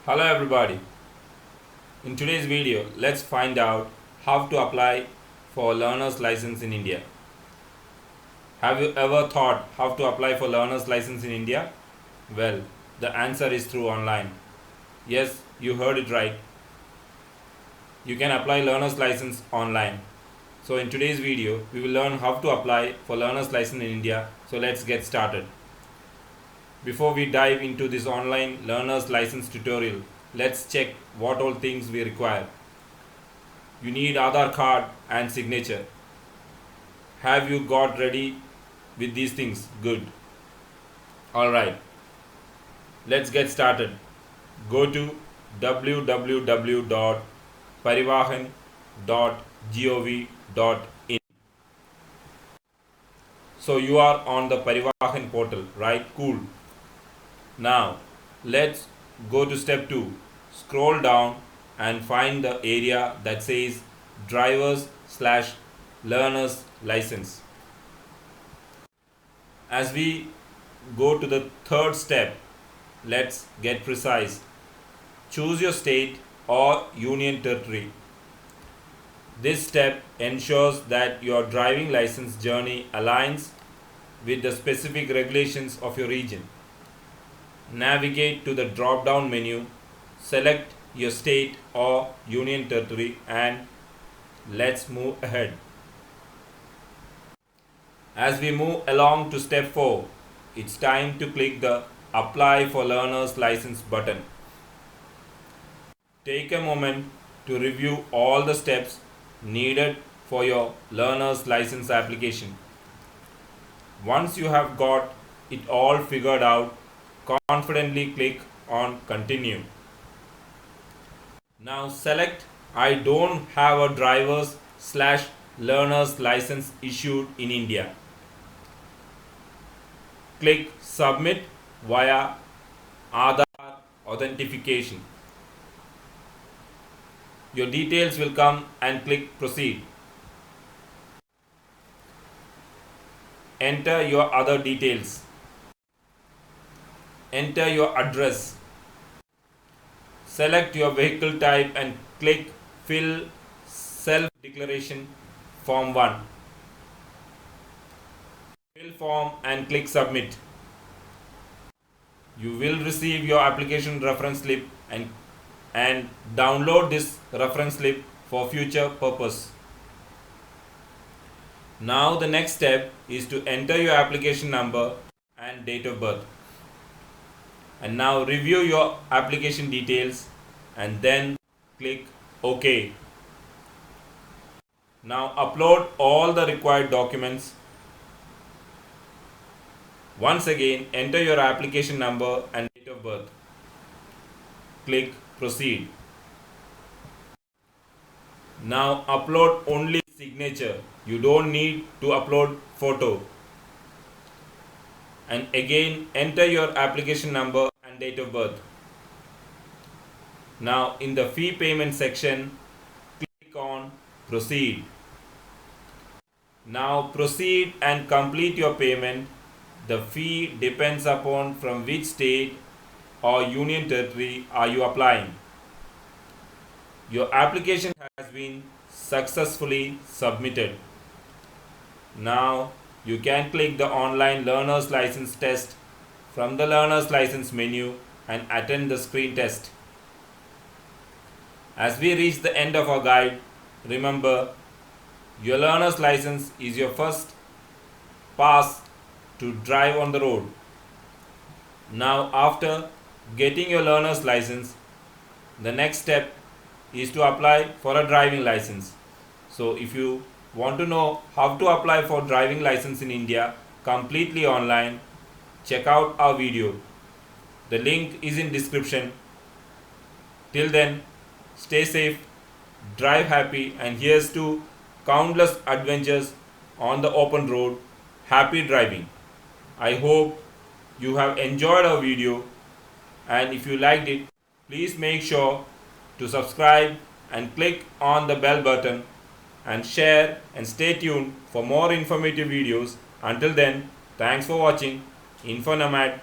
Hello everybody. In today's video, let's find out how to apply for learner's license in India. Have you ever thought how to apply for learner's license in India? Well, the answer is through online. Yes, you heard it right. You can apply learner's license online. So in today's video, we will learn how to apply for learner's license in India. So let's get started. Before we dive into this online learner's license tutorial, let's check what all things we require. You need Aadhaar card and signature. Have you got ready with these things? Good. Alright, let's get started. Go to www.parivahan.gov.in. So you are on the Parivahan portal, right? Cool. Now, let's go to step 2. Scroll down and find the area that says drivers/learners license. As we go to the third step, let's get precise. Choose your state or union territory. This step ensures that your driving license journey aligns with the specific regulations of your region. Navigate to the drop down menu, select your state or union territory, and let's move ahead. As we move along to step 4, it's time to click the Apply for Learner's License button. Take a moment to review all the steps needed for your learner's license application. Once you have got it all figured out, confidently click on Continue. Now select I don't have a driver's/learner's license issued in India. Click Submit via Aadhaar authentication. Your details will come and click Proceed. Enter your other details. Enter your address. Select your vehicle type and click Fill Self-Declaration Form 1. Fill form and click Submit. You will receive your application reference slip and download this reference slip for future purpose. Now the next step is to enter your application number and date of birth. And now review your application details and then click OK. Now upload all the required documents. Once again, enter your application number and date of birth. Click Proceed. Now upload only signature. You don't need to upload photo. And again, enter your application number and date of birth. Now in the fee payment section, click on Proceed. Now proceed and complete your payment. The fee depends upon from which state or union territory are you applying. Your application has been successfully submitted. Now you can click the online learner's license test from the learner's license menu and attend the screen test. As we reach the end of our guide, remember your learner's license is your first pass to drive on the road. Now after getting your learner's license, the next step is to apply for a driving license. So if you want to know how to apply for driving license in India completely online, check out our video. The link is in description. Till then, stay safe, drive happy, and here's to countless adventures on the open road. Happy driving. I hope you have enjoyed our video, and if you liked it, please make sure to subscribe and click on the bell button and share, and stay tuned for more informative videos. Until then, thanks for watching. Info Nomad